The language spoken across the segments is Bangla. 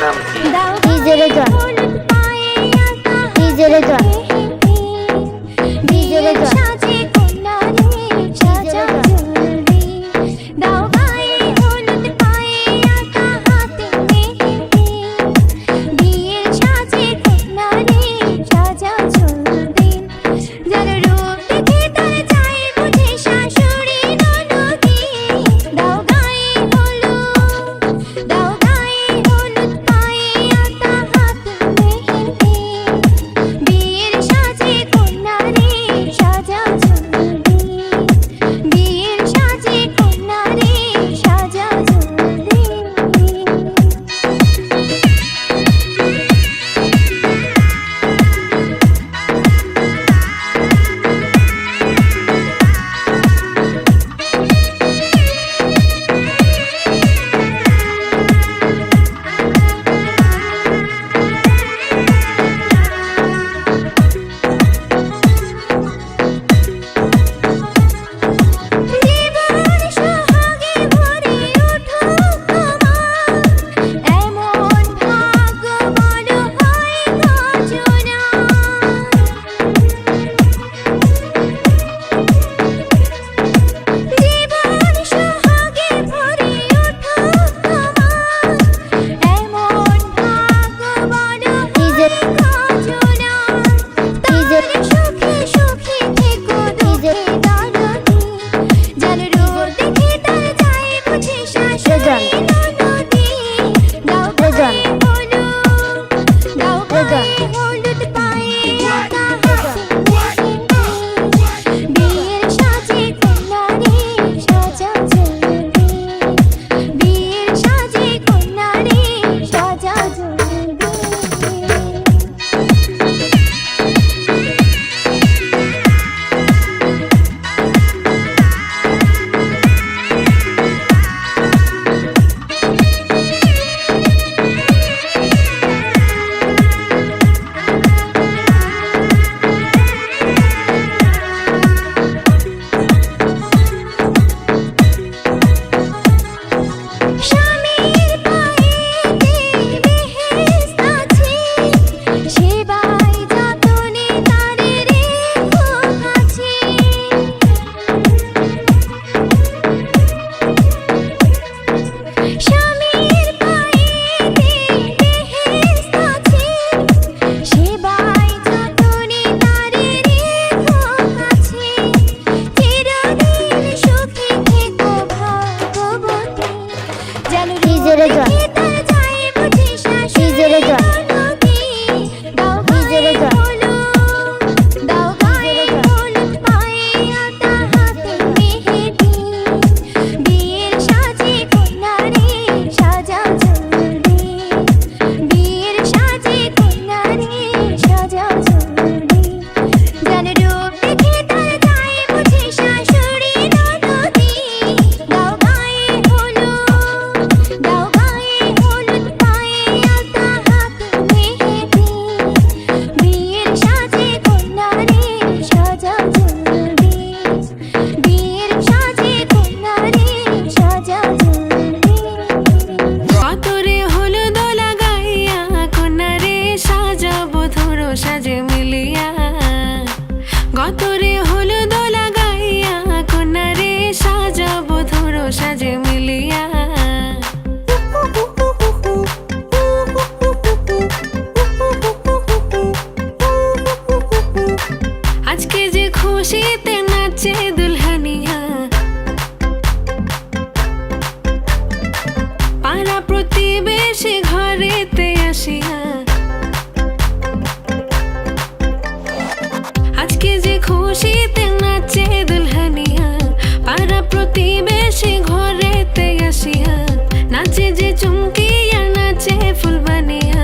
নাম কি? ডিজেল জন, ডিজেল জন, ডিজেল জন। নাচে যে চুমকিয়া নাচে ফুলবানিয়া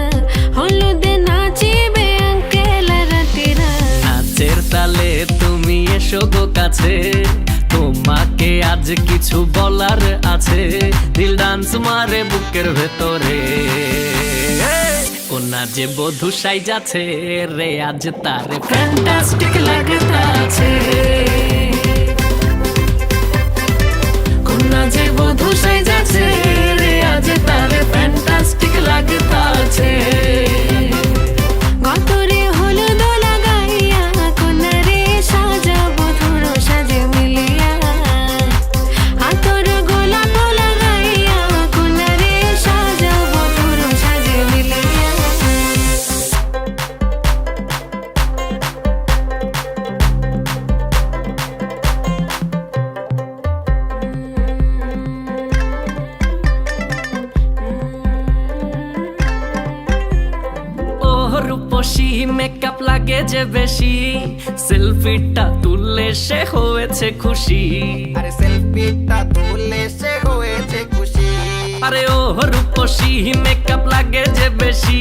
হলুদে নাচিবে আঙ্কেল রাতিরা নাচের তালে তুমি এসো গো কাছে তোমাকে আজ কিছু বলার আছে দিল ডান্স মারে বুকের ভেতরে কোনা যে বধূ সাইজাছে রে আজ তারে ফ্যান্টাস্টিক লাগতাছে কোনা যে বধূ সাইজাছে রে আজ তারে ফ্যান্টাস্টিক লাগতাছে গতরে হলুদ লাগাইয়া কোনারে সাজাবো ধরো সাজে মিলিয়া হাতর গোলাপ লাগাইয়া কোনারে সাজাবো ধরো সাজে মিলিয়া রূপসী মেকআপ লাগে যে বেশি সেলফিটা তুললে সে হয়েছে খুশি আরে সেলফিটা তুললে সে হয়েছে খুশি আরে ও রূপসী মেকআপ লাগে যে বেশি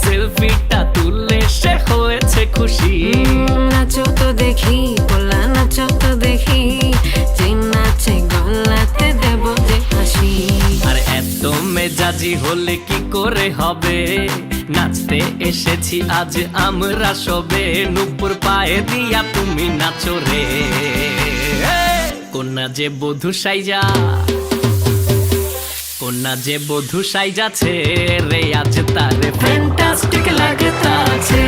সেলফিটা তুললে সে হয়েছে খুশি নাচো তো দেখি পোলা নাচো তো দেখি যে নাচে গলাতে দেব যে হাসি আর এত মেজাজি হলে কি করে হবে নাচতে এসেছি আজ আমরা সবে নুপুর পায়ে দিয়া তুমি নাচো রে কোনা যে বধূ সাইজা কোনা যে বধূ সাইজাছে রে আজ তারে ফ্যান্টাস্টিক লাগতাছে